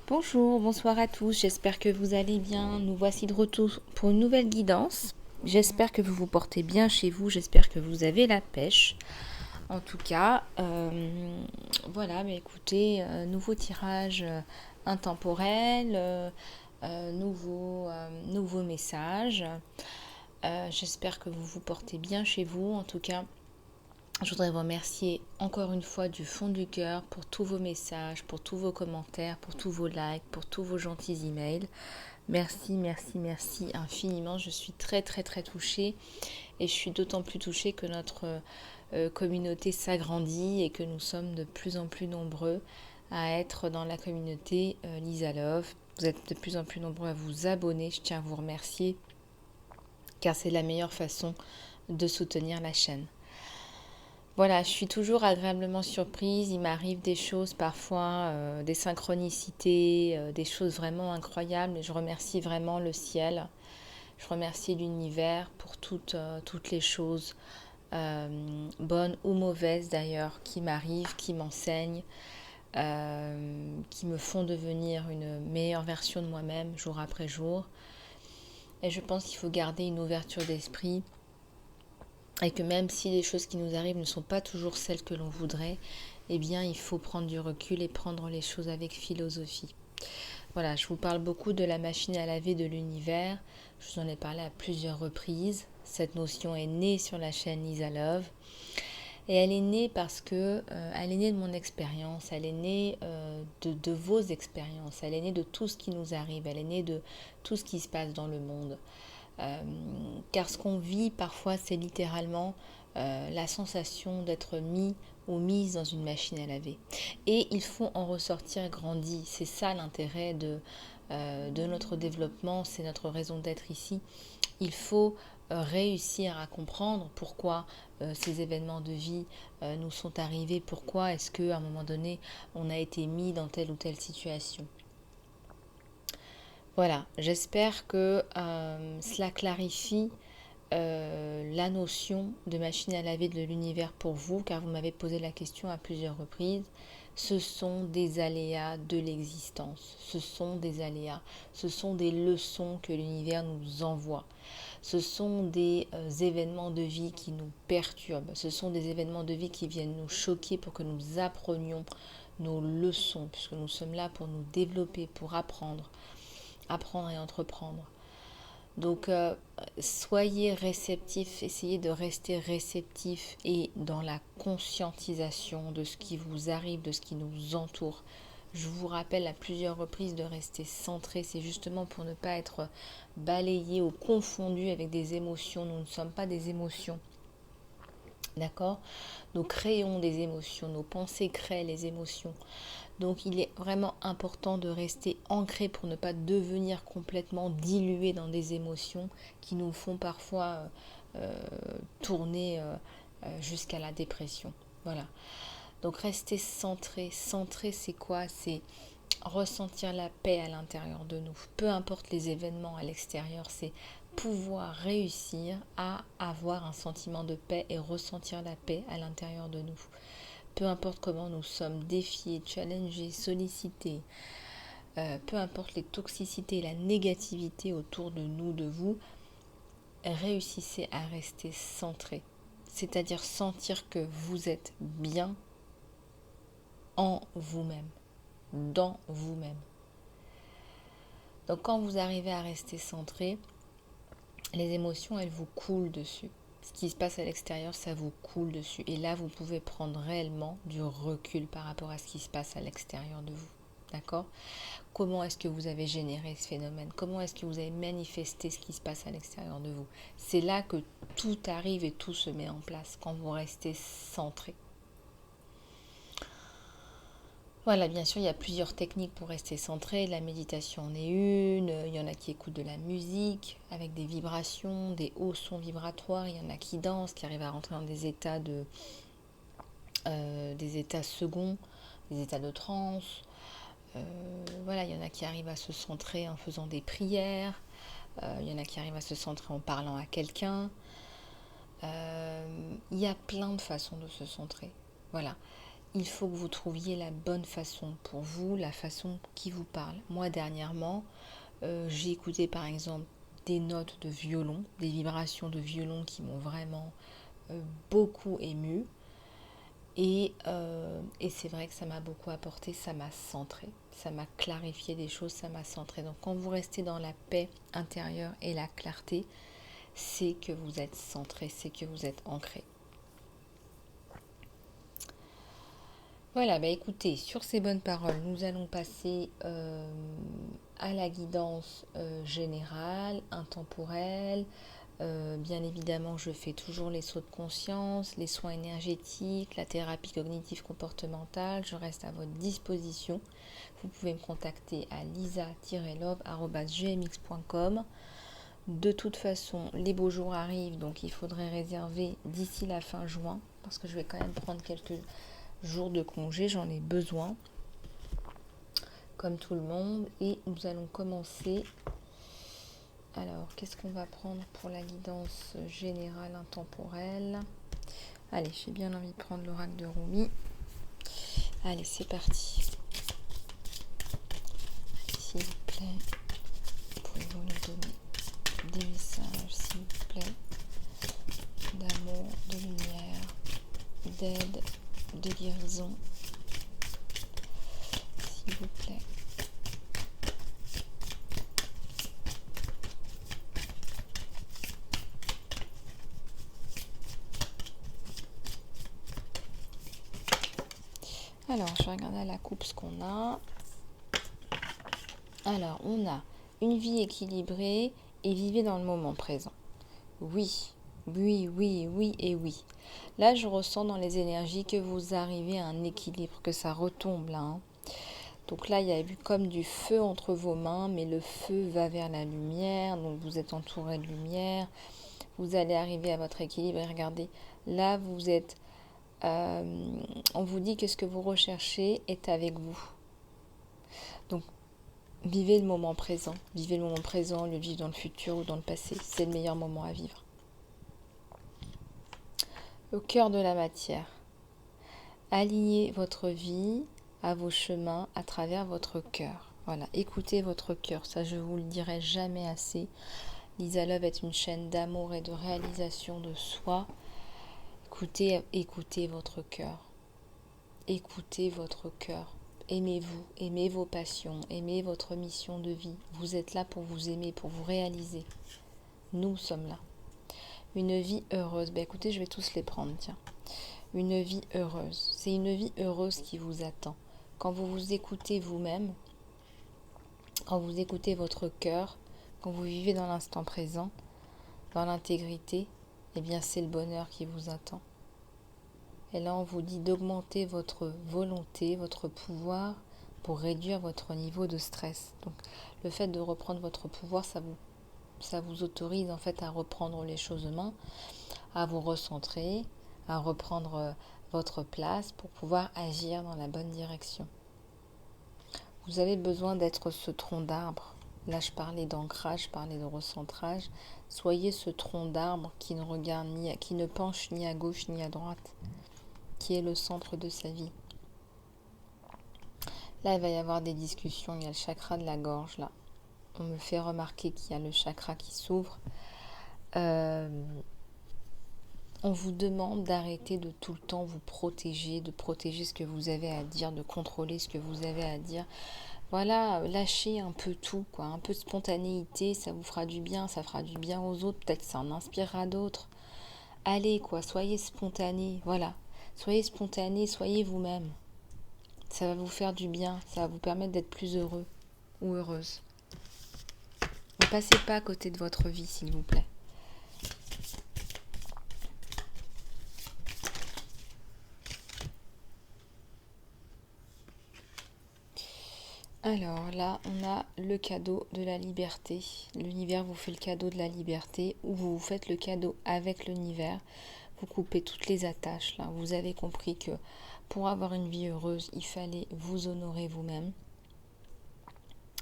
Bonjour, bonsoir à tous, j'espère que vous allez bien. Nous voici de retour pour une nouvelle guidance. J'espère que vous vous portez bien chez vous, j'espère que vous avez la pêche. En tout cas, voilà, mais écoutez, nouveau tirage intemporel, nouveau message. J'espère que vous vous portez bien chez vous. En tout cas, je voudrais vous remercier encore une fois du fond du cœur pour tous vos messages, pour tous vos commentaires, pour tous vos likes, pour tous vos gentils emails. Merci, merci, merci infiniment. Je suis très, très, très touchée et je suis d'autant plus touchée que notre communauté s'agrandit et que nous sommes de plus en plus nombreux à être dans la communauté Lisa Love. Vous êtes de plus en plus nombreux à vous abonner. Je tiens à vous remercier car c'est la meilleure façon de soutenir la chaîne. Voilà, je suis toujours agréablement surprise. Il m'arrive des choses parfois, des synchronicités, des choses vraiment incroyables. Et je remercie vraiment le ciel. Je remercie l'univers pour toutes les choses, bonnes ou mauvaises d'ailleurs, qui m'arrivent, qui m'enseignent, qui me font devenir une meilleure version de moi-même jour après jour. Et je pense qu'il faut garder une ouverture d'esprit. Et que même si les choses qui nous arrivent ne sont pas toujours celles que l'on voudrait, eh bien il faut prendre du recul et prendre les choses avec philosophie. Voilà, je vous parle beaucoup de la machine à laver de l'univers. Je vous en ai parlé à plusieurs reprises. Cette notion est née sur la chaîne Lisa Love. Et elle est née parce que elle est née de mon expérience, elle est née de vos expériences, elle est née de tout ce qui nous arrive, elle est née de tout ce qui se passe dans le monde. Car ce qu'on vit parfois, c'est littéralement la sensation d'être mis ou mise dans une machine à laver. Et il faut en ressortir grandi. C'est ça l'intérêt de notre développement, c'est notre raison d'être ici. Il faut réussir à comprendre pourquoi ces événements de vie nous sont arrivés, pourquoi est-ce qu'à un moment donné, on a été mis dans telle ou telle situation. Voilà, j'espère que cela clarifie la notion de machine à laver de l'univers pour vous, car vous m'avez posé la question à plusieurs reprises. Ce sont des aléas de l'existence, ce sont des aléas, ce sont des leçons que l'univers nous envoie, ce sont des événements de vie qui nous perturbent, ce sont des événements de vie qui viennent nous choquer pour que nous apprenions nos leçons, puisque nous sommes là pour nous développer, pour apprendre et entreprendre. Donc, soyez réceptifs, essayez de rester réceptifs et dans la conscientisation de ce qui vous arrive, de ce qui nous entoure. Je vous rappelle à plusieurs reprises de rester centré, c'est justement pour ne pas être balayé ou confondu avec des émotions. Nous ne sommes pas des émotions. D'accord? Nous créons des émotions, nos pensées créent les émotions. Donc il est vraiment important de rester ancré pour ne pas devenir complètement dilué dans des émotions qui nous font parfois tourner jusqu'à la dépression. Voilà. Donc rester centré. Centré, c'est quoi? C'est ressentir la paix à l'intérieur de nous. Peu importe les événements à l'extérieur, c'est pouvoir réussir à avoir un sentiment de paix et ressentir la paix à l'intérieur de nous. Peu importe comment nous sommes défiés, challengés, sollicités, peu importe les toxicités, la négativité autour de nous, de vous, réussissez à rester centré. C'est-à-dire sentir que vous êtes bien en vous-même, dans vous-même. Donc quand vous arrivez à rester centré, les émotions, elles vous coulent dessus. Ce qui se passe à l'extérieur, ça vous coule dessus. Et là, vous pouvez prendre réellement du recul par rapport à ce qui se passe à l'extérieur de vous. D'accord? Comment est-ce que vous avez généré ce phénomène? Comment est-ce que vous avez manifesté ce qui se passe à l'extérieur de vous? C'est là que tout arrive et tout se met en place, quand vous restez centré. Voilà, bien sûr, il y a plusieurs techniques pour rester centré. La méditation en est une. Il y en a qui écoutent de la musique avec des vibrations, des hauts sons vibratoires. Il y en a qui dansent, qui arrivent à rentrer dans des états des états seconds, des états de transe. Voilà, il y en a qui arrivent à se centrer en faisant des prières. Il y en a qui arrivent à se centrer en parlant à quelqu'un. Il y a plein de façons de se centrer. Voilà. il faut que vous trouviez la bonne façon pour vous, la façon qui vous parle. Moi, dernièrement, j'ai écouté par exemple des notes de violon, des vibrations de violon qui m'ont vraiment beaucoup émue. Et c'est vrai que ça m'a beaucoup apporté, ça m'a centré, ça m'a clarifié des choses, ça m'a centré. Donc quand vous restez dans la paix intérieure et la clarté, c'est que vous êtes centré, c'est que vous êtes ancré. Voilà, bah écoutez, sur ces bonnes paroles, nous allons passer à la guidance générale, intemporelle. Bien évidemment, je fais toujours les sauts de conscience, les soins énergétiques, la thérapie cognitive comportementale. Je reste à votre disposition. Vous pouvez me contacter à lisa-love@gmx.com. De toute façon, les beaux jours arrivent, donc il faudrait réserver d'ici la fin juin, parce que je vais quand même prendre quelques jours de congé, j'en ai besoin, comme tout le monde. Et nous allons commencer. Alors, qu'est-ce qu'on va prendre pour la guidance générale intemporelle? Allez, j'ai bien envie de prendre l'oracle de Rumi. Allez, c'est parti. S'il vous plaît, pouvez-vous nous donner des messages, s'il vous plaît, d'amour, de lumière, d'aide, de guérison, s'il vous plaît. Alors, je vais regarder à la coupe ce qu'on a. Alors, on a une vie équilibrée et vivez dans le moment présent. Oui, oui, oui, oui et oui. Là, je ressens dans les énergies que vous arrivez à un équilibre, que ça retombe là. Donc là, il y a eu comme du feu entre vos mains, mais le feu va vers la lumière, donc vous êtes entouré de lumière. Vous allez arriver à votre équilibre et regardez, là, vous êtes... on vous dit que ce que vous recherchez est avec vous. Donc, vivez le moment présent. Vivez le moment présent, le vivre dans le futur ou dans le passé. C'est le meilleur moment à vivre. Au cœur de la matière. Alignez votre vie à vos chemins à travers votre cœur. Voilà, écoutez votre cœur. Ça, je vous le dirai jamais assez. Lisa Love est une chaîne d'amour et de réalisation de soi. Écoutez votre cœur. Écoutez votre cœur. Aimez-vous, aimez vos passions, aimez votre mission de vie. Vous êtes là pour vous aimer, pour vous réaliser. Nous sommes là. Une vie heureuse. Ben écoutez, je vais tous les prendre, tiens. Une vie heureuse. C'est une vie heureuse qui vous attend. Quand vous vous écoutez vous-même, quand vous écoutez votre cœur, quand vous vivez dans l'instant présent, dans l'intégrité, eh bien c'est le bonheur qui vous attend. Et là, on vous dit d'augmenter votre volonté, votre pouvoir pour réduire votre niveau de stress. Donc, le fait de reprendre votre pouvoir, ça vous autorise en fait à reprendre les choses en main, à vous recentrer, à reprendre votre place pour pouvoir agir dans la bonne direction. Vous avez besoin d'être ce tronc d'arbre. Là, je parlais d'ancrage, je parlais de recentrage. Soyez ce tronc d'arbre qui ne regarde qui ne penche ni à gauche ni à droite, qui est le centre de sa vie. Là, il va y avoir des discussions. Il y a le chakra de la gorge, là. On me fait remarquer qu'il y a le chakra qui s'ouvre. On vous demande d'arrêter de tout le temps vous protéger, de protéger ce que vous avez à dire, de contrôler ce que vous avez à dire. Voilà, lâchez un peu tout, quoi. Un peu de spontanéité, ça vous fera du bien, ça fera du bien aux autres. Peut-être que ça en inspirera d'autres. Allez, quoi, soyez spontané, voilà. Soyez spontané, soyez vous-même. Ça va vous faire du bien, ça va vous permettre d'être plus heureux ou heureuse. Ne passez pas à côté de votre vie, s'il vous plaît. Alors là, on a le cadeau de la liberté. L'univers vous fait le cadeau de la liberté ou vous vous faites le cadeau avec l'univers. Vous coupez toutes les attaches. Là, vous avez compris que pour avoir une vie heureuse, il fallait vous honorer vous-même.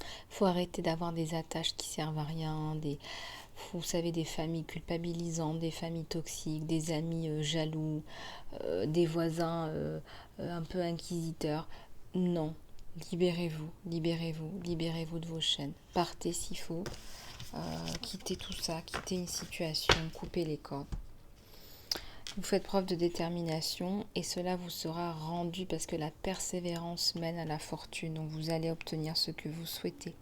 Il faut arrêter d'avoir des attaches qui servent à rien. vous savez, des familles culpabilisantes, des familles toxiques, des amis jaloux, des voisins un peu inquisiteurs. Non, libérez-vous, libérez-vous, libérez-vous de vos chaînes. Partez s'il faut, quittez tout ça, quittez une situation, coupez les cordes. Vous faites preuve de détermination et cela vous sera rendu parce que la persévérance mène à la fortune. Donc vous allez obtenir ce que vous souhaitez.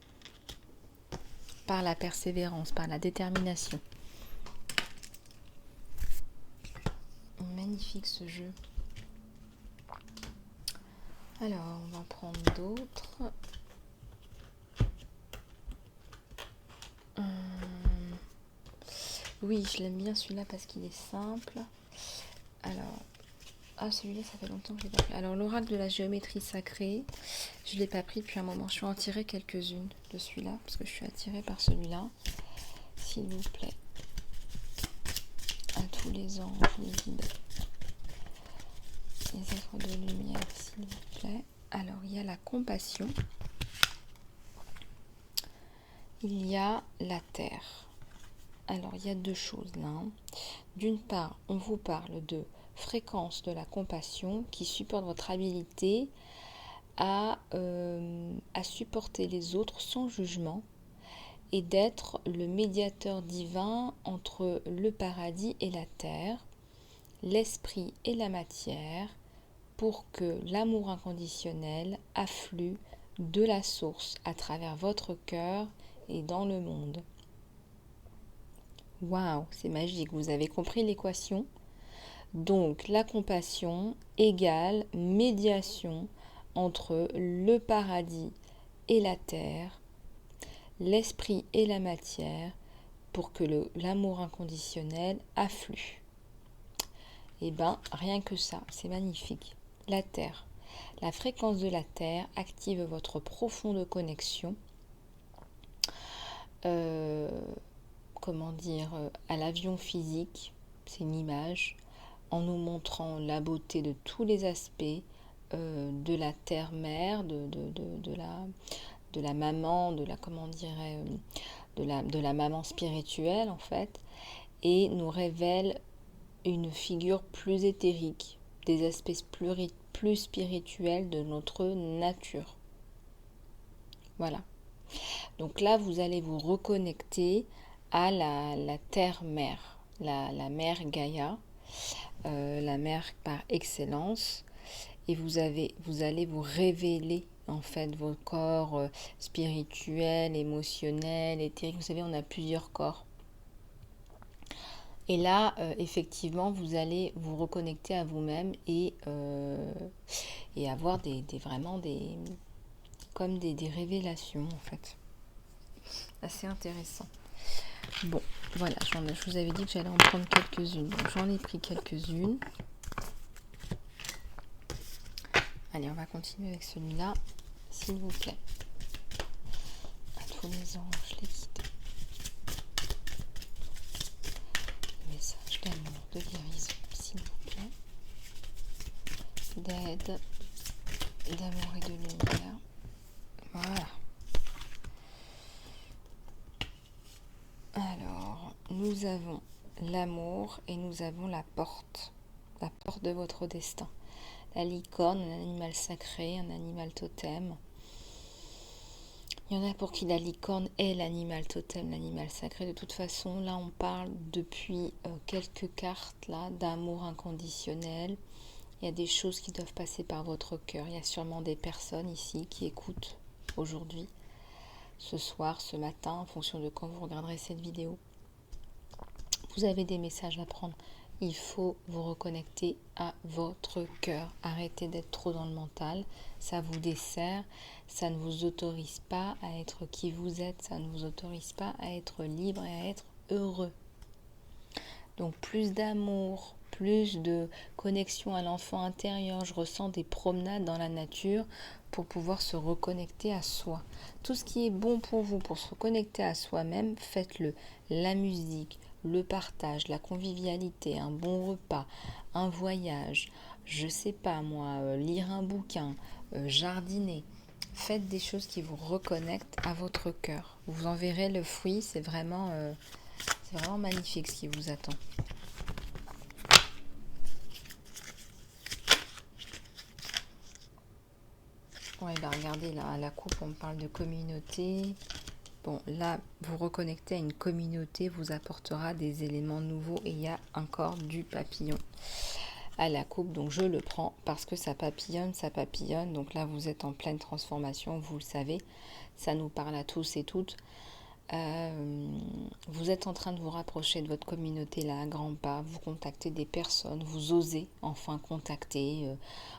Par la persévérance, par la détermination. Magnifique ce jeu. Alors, on va prendre d'autres. Oui, je l'aime bien celui-là parce qu'il est simple. Alors, celui-là, ça fait longtemps que je l'ai pas pris. Alors, l'oracle de la géométrie sacrée, je ne l'ai pas pris depuis un moment. Je vais en tirer quelques-unes de celui-là parce que je suis attirée par celui-là. S'il vous plaît. À tous les anges, les guides. Les êtres de lumière, s'il vous plaît. Alors, il y a la compassion. Il y a la terre. Alors, il y a deux choses là. D'une part, on vous parle de fréquence de la compassion qui supporte votre habilité à supporter les autres sans jugement et d'être le médiateur divin entre le paradis et la terre, l'esprit et la matière, pour que l'amour inconditionnel afflue de la source à travers votre cœur et dans le monde. Waouh, c'est magique, vous avez compris l'équation? Donc la compassion égale médiation entre le paradis et la terre, l'esprit et la matière, pour que l'amour inconditionnel afflue. Et bien, rien que ça, c'est magnifique. La terre. La fréquence de la terre active votre profonde connexion à l'avion physique, c'est une image, en nous montrant la beauté de tous les aspects de la terre-mère, de la maman, de la maman spirituelle en fait, et nous révèle une figure plus éthérique, des aspects plus spirituels de notre nature. Voilà. Donc là, vous allez vous reconnecter à la terre-mère, la mère Gaïa, la mère par excellence, et vous allez vous révéler en fait vos corps spirituels, émotionnels, éthériques. Vous savez, on a plusieurs corps. Et là, effectivement, vous allez vous reconnecter à vous-même et avoir vraiment comme des révélations en fait. Assez intéressant. Bon, voilà, je vous avais dit que j'allais en prendre quelques-unes. Donc j'en ai pris quelques-unes. Allez, on va continuer avec celui-là, s'il vous plaît. À tous les anges, les guides. Message d'amour, de guérison, s'il vous plaît. D'aide, d'amour et de lumière. Voilà. Alors, nous avons l'amour et nous avons la porte de votre destin. La licorne, un animal sacré, un animal totem. Il y en a pour qui la licorne est l'animal totem, l'animal sacré. De toute façon, là, on parle depuis quelques cartes là d'amour inconditionnel. Il y a des choses qui doivent passer par votre cœur. Il y a sûrement des personnes ici qui écoutent aujourd'hui, ce soir, ce matin, en fonction de quand vous regarderez cette vidéo. Vous avez des messages à prendre. Il faut vous reconnecter à votre cœur. Arrêtez d'être trop dans le mental. Ça vous dessert. Ça ne vous autorise pas à être qui vous êtes. Ça ne vous autorise pas à être libre et à être heureux. Donc plus d'amour, plus de connexion à l'enfant intérieur. Je ressens des promenades dans la nature pour pouvoir se reconnecter à soi. Tout ce qui est bon pour vous, pour se reconnecter à soi-même, faites-le. La musique, le partage, la convivialité, un bon repas, un voyage, je sais pas moi, lire un bouquin, jardiner. Faites des choses qui vous reconnectent à votre cœur. Vous en verrez le fruit, c'est vraiment C'est vraiment magnifique ce qui vous attend. Ouais, bah regardez, là, à la coupe, on me parle de communauté. Bon, là, vous reconnecter à une communauté vous apportera des éléments nouveaux et il y a encore du papillon à la coupe. Donc, je le prends parce que ça papillonne, ça papillonne. Donc là, vous êtes en pleine transformation, vous le savez. Ça nous parle à tous et toutes. Vous êtes en train de vous rapprocher de votre communauté là à grands pas, vous contactez des personnes, vous osez enfin contacter,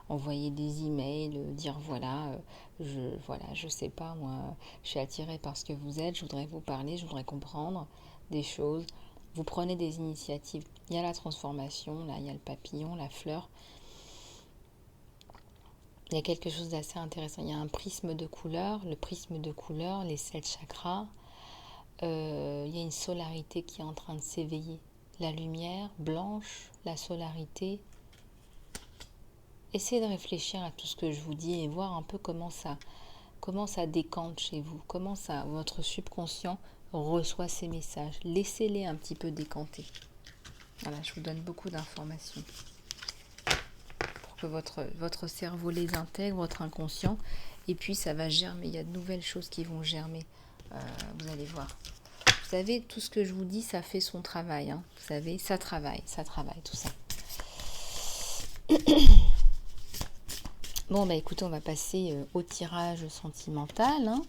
envoyer des emails, dire voilà, je sais pas moi, je suis attirée par ce que vous êtes, je voudrais vous parler, je voudrais comprendre des choses. Vous prenez des initiatives. Il y a la transformation, là, il y a le papillon, la fleur. Il y a quelque chose d'assez intéressant. Il y a un prisme de couleurs, le prisme de couleurs, les 7 chakras. Il y a une solarité qui est en train de s'éveiller. La lumière blanche, la solarité. Essayez de réfléchir à tout ce que je vous dis et voir un peu comment ça décante chez vous, comment ça, votre subconscient reçoit ces messages. Laissez-les un petit peu décanter. Voilà, je vous donne beaucoup d'informations pour que votre cerveau les intègre, votre inconscient, et puis ça va germer. Il y a de nouvelles choses qui vont germer. Vous allez voir. Vous savez, tout ce que je vous dis, ça fait son travail. Hein. Vous savez, ça travaille, tout ça. Bon, bah écoutez, on va passer au tirage sentimental. Hein.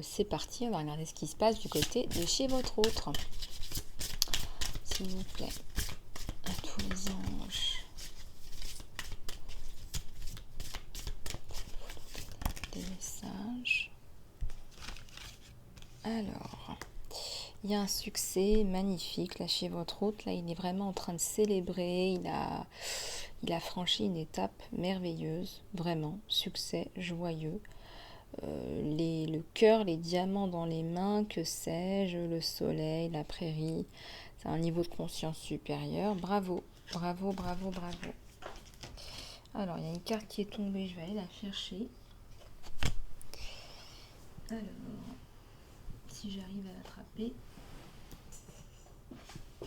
C'est parti, on va regarder ce qui se passe du côté de chez votre autre. S'il vous plaît, à tous les anges. Des messages. Alors, il y a un succès magnifique là chez votre hôte. Là, il est vraiment en train de célébrer. Il a franchi une étape merveilleuse. Vraiment, succès joyeux. Le cœur, les diamants dans les mains, que sais-je, le soleil, la prairie. C'est un niveau de conscience supérieur. Bravo, bravo, bravo, bravo. Alors, il y a une carte qui est tombée. Je vais aller la chercher. Alors, si j'arrive à l'attraper,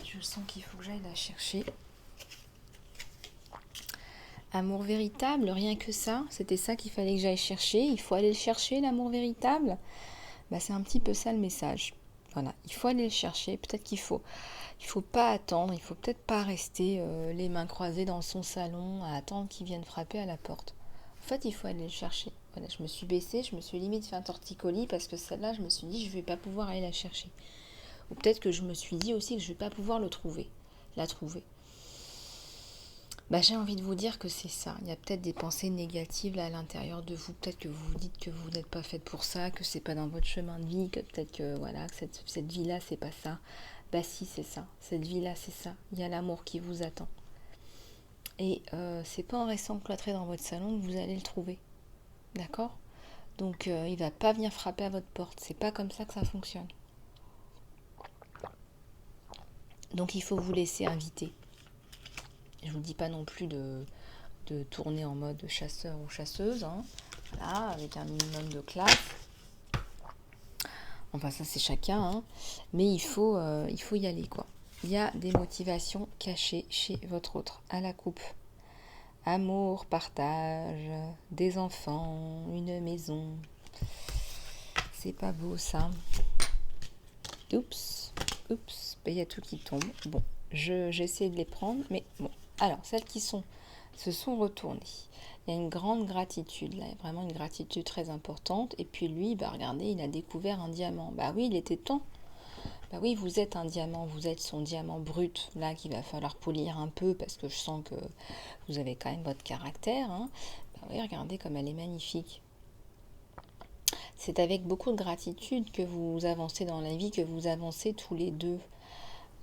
je sens qu'il faut que j'aille la chercher. Amour véritable, rien que ça, c'était ça qu'il fallait que j'aille chercher. Il faut aller le chercher, l'amour véritable. Bah, c'est un petit peu ça le message. Voilà, il faut aller le chercher. Peut-être qu'il faut pas attendre. Il faut peut-être pas rester les mains croisées dans son salon à attendre qu'il vienne frapper à la porte. En fait, il faut aller le chercher. Voilà, je me suis baissée, je me suis limite fait un torticolis parce que celle-là, je me suis dit, je vais pas pouvoir aller la chercher. Ou peut-être que je me suis dit aussi que je vais pas pouvoir la trouver. Bah, j'ai envie de vous dire que c'est ça. Il y a peut-être des pensées négatives là à l'intérieur de vous. Peut-être que vous vous dites que vous n'êtes pas faite pour ça, que c'est pas dans votre chemin de vie, que peut-être que voilà, que cette vie-là, c'est pas ça. Bah si, c'est ça. Cette vie-là, c'est ça. Il y a l'amour qui vous attend. Et c'est pas en restant cloîtré dans votre salon que vous allez le trouver. D'accord ? Donc il va pas venir frapper à votre porte. C'est pas comme ça que ça fonctionne. Donc il faut vous laisser inviter. Je vous dis pas non plus de tourner en mode chasseur ou chasseuse, hein. Voilà, avec un minimum de classe. Enfin ça c'est chacun, hein. Mais il faut y aller quoi. Il y a des motivations cachées chez votre autre à la coupe. Amour, partage, des enfants, une maison. C'est pas beau ça. Oups, il y a tout qui tombe. Bon, j'essaie de les prendre, mais bon. Alors, celles qui se sont retournées. Il y a une grande gratitude, là, vraiment une gratitude très importante. Et puis lui, bah regardez, il a découvert un diamant. Bah oui, il était temps. Bah oui, vous êtes un diamant, vous êtes son diamant brut, là, qu'il va falloir polir un peu, parce que je sens que vous avez quand même votre caractère, hein. Bah oui, regardez comme elle est magnifique. C'est avec beaucoup de gratitude que vous avancez dans la vie, que vous avancez tous les deux.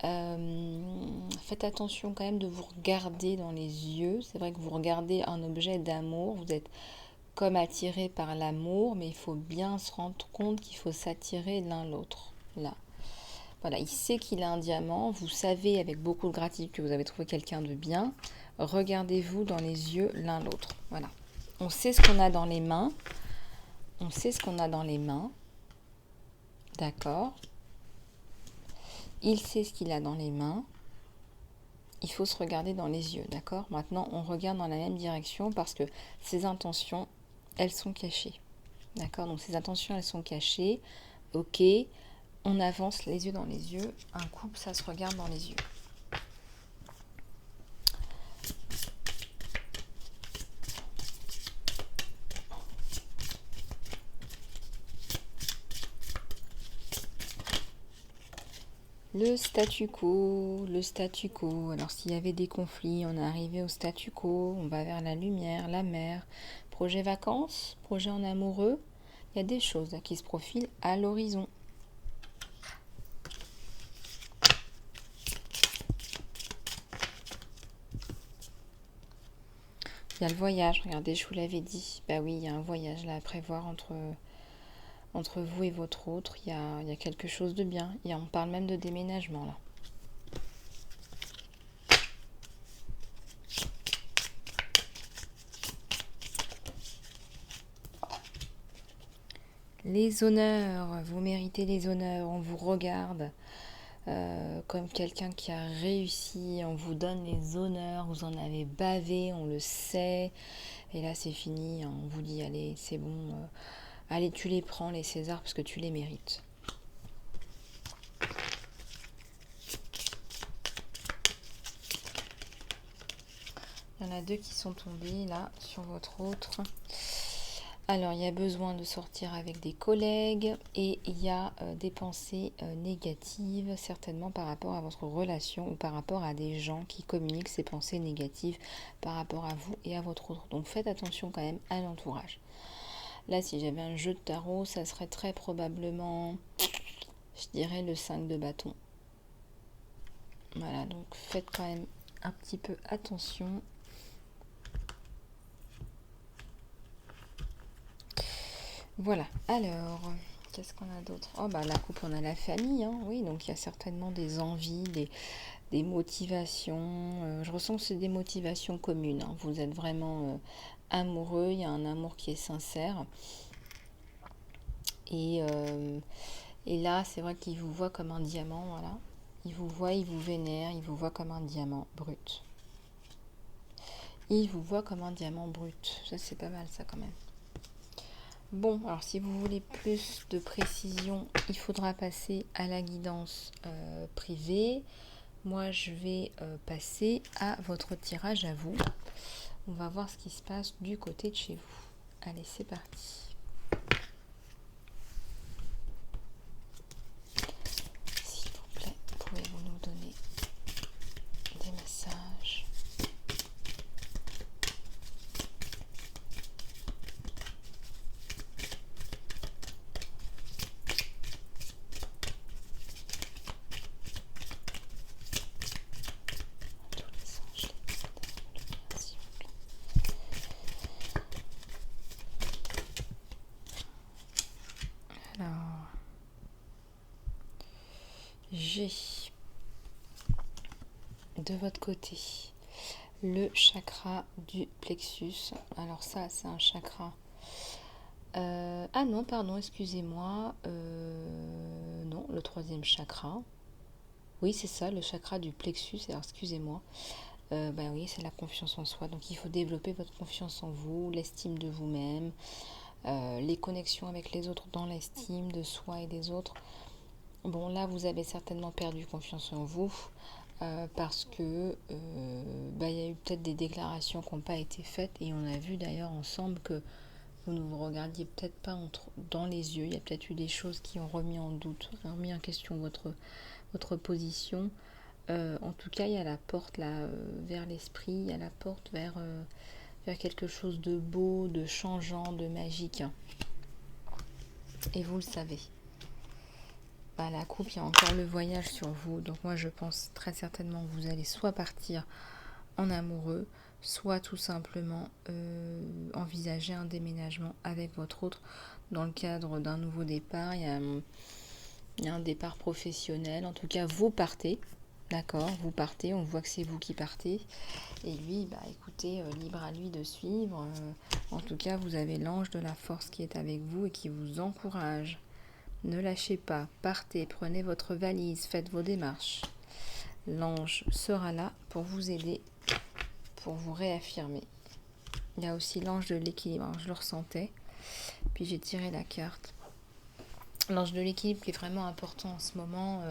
Faites attention quand même de vous regarder dans les yeux. C'est vrai que vous regardez un objet d'amour, vous êtes comme attiré par l'amour, mais il faut bien se rendre compte qu'il faut s'attirer l'un l'autre. Là. Voilà, il sait qu'il a un diamant, vous savez avec beaucoup de gratitude que vous avez trouvé quelqu'un de bien. Regardez-vous dans les yeux l'un l'autre. Voilà. On sait ce qu'on a dans les mains. D'accord. Il sait ce qu'il a dans les mains. Il faut se regarder dans les yeux, d'accord? Maintenant, on regarde dans la même direction parce que ses intentions, elles sont cachées. D'accord? Donc, ses intentions, elles sont cachées. Ok, on avance les yeux dans les yeux. Un couple, ça se regarde dans les yeux. Le statu quo, le statu quo. Alors s'il y avait des conflits, on est arrivé au statu quo, on va vers la lumière, la mer. Projet vacances, projet en amoureux. Il y a des choses là, qui se profilent à l'horizon. Il y a le voyage, regardez, je vous l'avais dit. Bah oui, il y a un voyage là à prévoir entre vous et votre autre. Il y a quelque chose de bien. On parle même de déménagement là. Les honneurs, vous méritez les honneurs, on vous regarde comme quelqu'un qui a réussi, on vous donne les honneurs, vous en avez bavé, on le sait, et là c'est fini, on vous dit allez c'est bon, allez tu les prends les Césars parce que tu les mérites. Il y en a deux qui sont tombés là sur votre autre. Alors, il y a besoin de sortir avec des collègues et il y a des pensées négatives, certainement par rapport à votre relation ou par rapport à des gens qui communiquent ces pensées négatives par rapport à vous et à votre autre. Donc, faites attention quand même à l'entourage. Là, si j'avais un jeu de tarot, ça serait très probablement, je dirais, le 5 de bâton. Voilà, donc faites quand même un petit peu attention. Voilà, alors, qu'est-ce qu'on a d'autre? Oh, bah la coupe, on a la famille, hein, oui, donc il y a certainement des envies, des motivations. Je ressens que c'est des motivations communes, hein. Vous êtes vraiment amoureux, il y a un amour qui est sincère. Et là, c'est vrai qu'il vous voit comme un diamant, voilà. Il vous voit, il vous vénère, il vous voit comme un diamant brut. Il vous voit comme un diamant brut. Ça, c'est pas mal, ça, quand même. Bon, alors si vous voulez plus de précision, il faudra passer à la guidance privée. Moi, je vais passer à votre tirage à vous. On va voir ce qui se passe du côté de chez vous. Allez, c'est parti. S'il vous plaît, pouvez-vous nous donner des messages? Alors, j'ai de votre côté le chakra du plexus. Alors ça, c'est un chakra. Ah non, pardon, excusez-moi. Non, le troisième chakra. Oui, c'est ça, le chakra du plexus. Alors, excusez-moi. Bah oui, c'est la confiance en soi. Donc, il faut développer votre confiance en vous, l'estime de vous-même, les connexions avec les autres dans l'estime de soi et des autres. Bon, là, vous avez certainement perdu confiance en vous parce que il y a eu peut-être des déclarations qui n'ont pas été faites et on a vu d'ailleurs ensemble que vous ne vous regardiez peut-être pas dans les yeux. Il y a peut-être eu des choses qui ont remis en doute, remis en question votre position. En tout cas, il y a la porte là vers l'esprit, il y a la porte vers quelque chose de beau, de changeant, de magique. Et vous le savez. Bah, la coupe, il y a encore le voyage sur vous. Donc moi, je pense très certainement que vous allez soit partir en amoureux, soit tout simplement envisager un déménagement avec votre autre dans le cadre d'un nouveau départ. Il y a un départ professionnel. En tout cas, vous partez. D'accord, vous partez, on voit que c'est vous qui partez. Et lui, bah écoutez, libre à lui de suivre. En tout cas, vous avez l'ange de la force qui est avec vous et qui vous encourage. Ne lâchez pas, partez, prenez votre valise, faites vos démarches. L'ange sera là pour vous aider, pour vous réaffirmer. Il y a aussi l'ange de l'équilibre, je le ressentais. Puis j'ai tiré la carte. L'ange de l'équilibre qui est vraiment important en ce moment,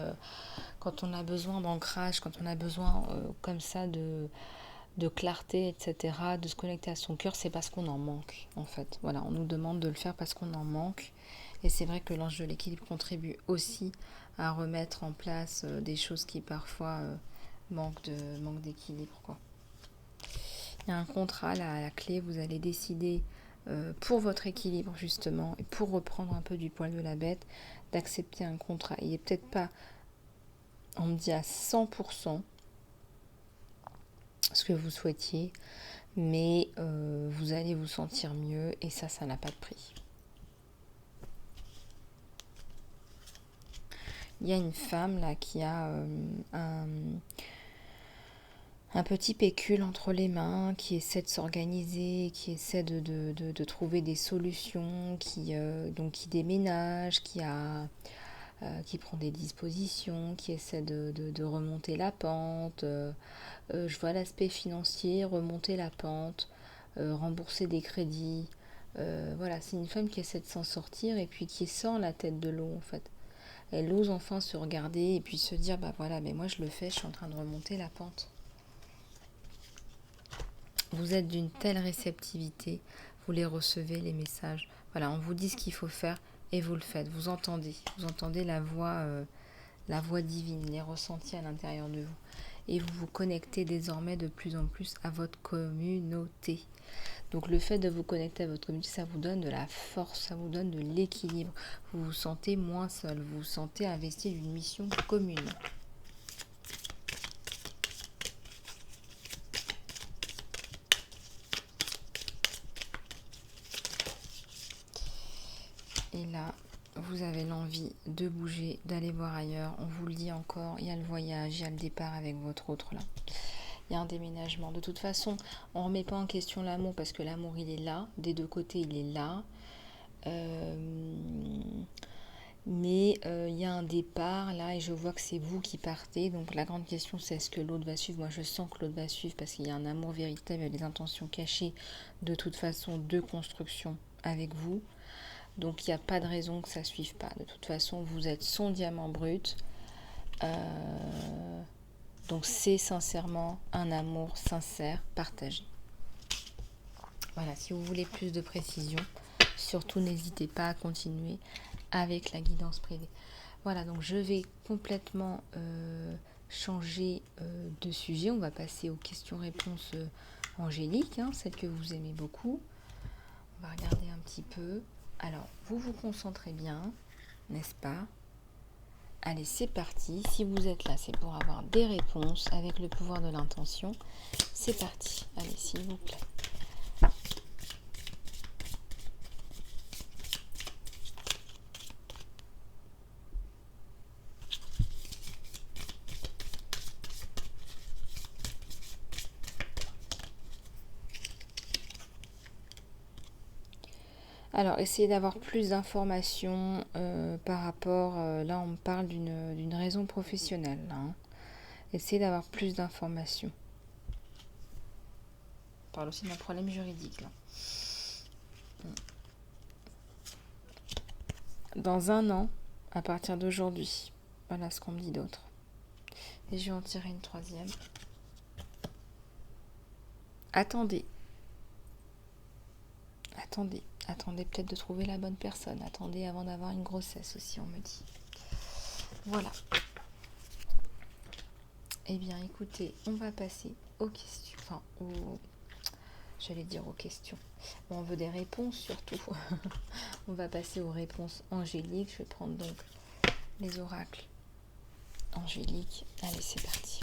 quand on a besoin d'ancrage, quand on a besoin comme ça de clarté, etc., de se connecter à son cœur, c'est parce qu'on en manque, en fait. Voilà, on nous demande de le faire parce qu'on en manque. Et c'est vrai que l'ange de l'équilibre contribue aussi à remettre en place des choses qui parfois manquent d'équilibre, quoi. Il y a un contrat là à la clé, vous allez décider pour votre équilibre justement et pour reprendre un peu du poil de la bête, d'accepter un contrat. Il n'est peut-être pas, on me dit à 100% ce que vous souhaitiez, mais vous allez vous sentir mieux et ça n'a pas de prix. Il y a une femme là qui a un petit pécule entre les mains, qui essaie de s'organiser, qui essaie de trouver des solutions, qui déménage, qui prend des dispositions, qui essaie de remonter la pente. Je vois l'aspect financier, remonter la pente, rembourser des crédits. Voilà, c'est une femme qui essaie de s'en sortir et puis qui sort la tête de l'eau en fait. Elle ose enfin se regarder et puis se dire, bah voilà, mais moi je le fais, je suis en train de remonter la pente. Vous êtes d'une telle réceptivité, vous les recevez, les messages. Voilà, on vous dit ce qu'il faut faire et vous le faites. Vous entendez la voix divine, les ressentis à l'intérieur de vous. Et vous vous connectez désormais de plus en plus à votre communauté. Donc le fait de vous connecter à votre communauté, ça vous donne de la force, ça vous donne de l'équilibre. Vous vous sentez moins seul, vous vous sentez investi d'une mission commune. Et là, vous avez l'envie de bouger, d'aller voir ailleurs. On vous le dit encore, il y a le voyage, il y a le départ avec votre autre là. Il y a un déménagement. De toute façon, on ne remet pas en question l'amour parce que l'amour, il est là. Des deux côtés, il est là. Mais il y a un départ là et je vois que c'est vous qui partez. Donc la grande question, c'est est-ce que l'autre va suivre? Moi, je sens que l'autre va suivre parce qu'il y a un amour véritable, il y a des intentions cachées de toute façon de construction avec vous. Donc il n'y a pas de raison que ça ne suive pas. De toute façon, vous êtes son diamant brut. Donc c'est sincèrement un amour sincère, partagé. Voilà, si vous voulez plus de précision, surtout n'hésitez pas à continuer avec la guidance privée. Voilà, donc je vais complètement changer de sujet. On va passer aux questions-réponses angéliques, celles que vous aimez beaucoup. On va regarder un petit peu. Alors, vous vous concentrez bien, n'est-ce pas? Allez, c'est parti. Si vous êtes là, c'est pour avoir des réponses avec le pouvoir de l'intention. C'est parti. Allez, s'il vous plaît. Alors, essayez d'avoir plus d'informations par rapport... là, on me parle d'une raison professionnelle. Là, Essayez d'avoir plus d'informations. On parle aussi d'un problème juridique. Là. Dans un an, à partir d'aujourd'hui. Voilà ce qu'on me dit d'autre. Et je vais en tirer une troisième. Attendez peut-être de trouver la bonne personne. Attendez avant d'avoir une grossesse aussi, on me dit. Voilà. Eh bien, écoutez, on va passer aux questions. Enfin, j'allais dire aux questions. Bon, on veut des réponses surtout. On va passer aux réponses angéliques. Je vais prendre donc les oracles angéliques. Allez, c'est parti.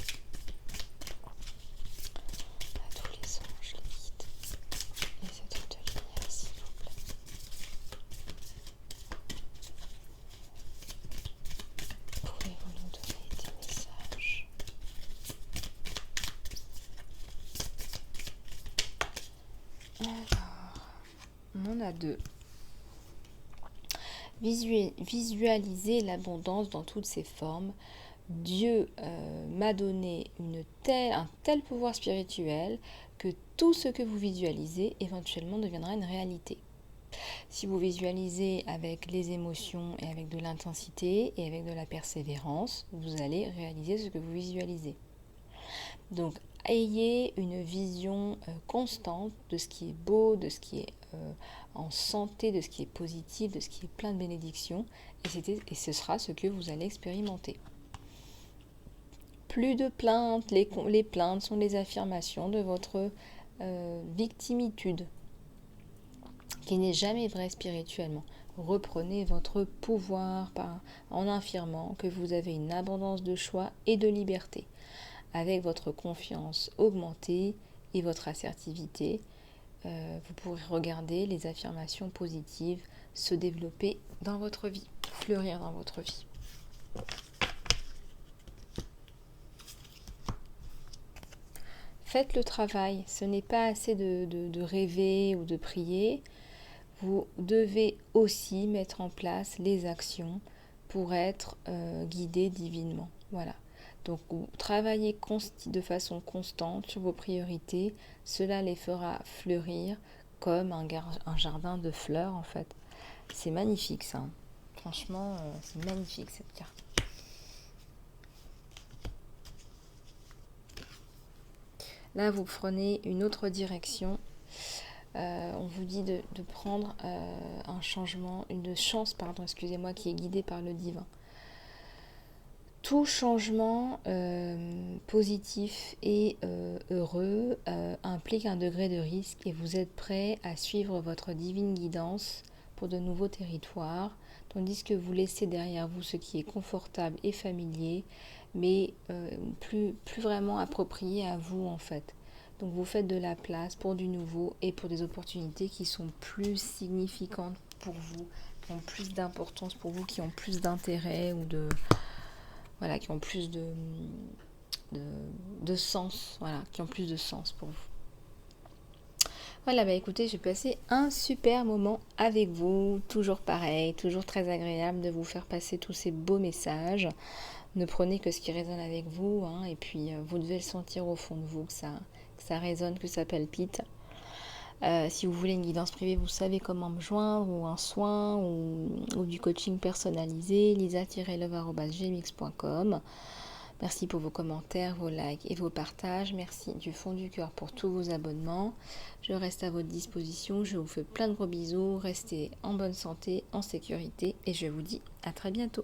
On a deux. Visualisez l'abondance dans toutes ses formes. Dieu m'a donné un tel pouvoir spirituel que tout ce que vous visualisez éventuellement deviendra une réalité. Si vous visualisez avec les émotions et avec de l'intensité et avec de la persévérance, vous allez réaliser ce que vous visualisez. Donc, ayez une vision constante de ce qui est beau, de ce qui est en santé, de ce qui est positif, de ce qui est plein de bénédictions, et ce sera ce que vous allez expérimenter. Plus de plaintes, les plaintes sont les affirmations de votre victimitude, qui n'est jamais vraie spirituellement. Reprenez votre pouvoir en affirmant que vous avez une abondance de choix et de liberté. Avec votre confiance augmentée et votre assertivité, vous pourrez regarder les affirmations positives se développer dans votre vie, fleurir dans votre vie. Faites le travail, ce n'est pas assez de rêver ou de prier. Vous devez aussi mettre en place les actions pour être guidé divinement. Voilà. Donc, travaillez de façon constante sur vos priorités. Cela les fera fleurir comme un jardin de fleurs, en fait. C'est magnifique, ça. Franchement, c'est magnifique, cette carte. Là, vous prenez une autre direction. On vous dit de prendre un changement, une chance, qui est guidée par le divin. Tout changement positif et heureux implique un degré de risque et vous êtes prêt à suivre votre divine guidance pour de nouveaux territoires, tandis que vous laissez derrière vous ce qui est confortable et familier, mais plus vraiment approprié à vous en fait. Donc vous faites de la place pour du nouveau et pour des opportunités qui sont plus significantes pour vous, qui ont plus d'importance pour vous, qui ont plus d'intérêt ou qui ont plus de sens, qui ont plus de sens pour vous. Voilà, écoutez, j'ai passé un super moment avec vous, toujours pareil, toujours très agréable de vous faire passer tous ces beaux messages. Ne prenez que ce qui résonne avec vous, et puis vous devez le sentir au fond de vous, que ça résonne, que ça palpite. Si vous voulez une guidance privée, vous savez comment me joindre, ou un soin, ou du coaching personnalisé, lisa-love@gmx.com. Merci pour vos commentaires, vos likes et vos partages. Merci du fond du cœur pour tous vos abonnements. Je reste à votre disposition. Je vous fais plein de gros bisous. Restez en bonne santé, en sécurité, et je vous dis à très bientôt.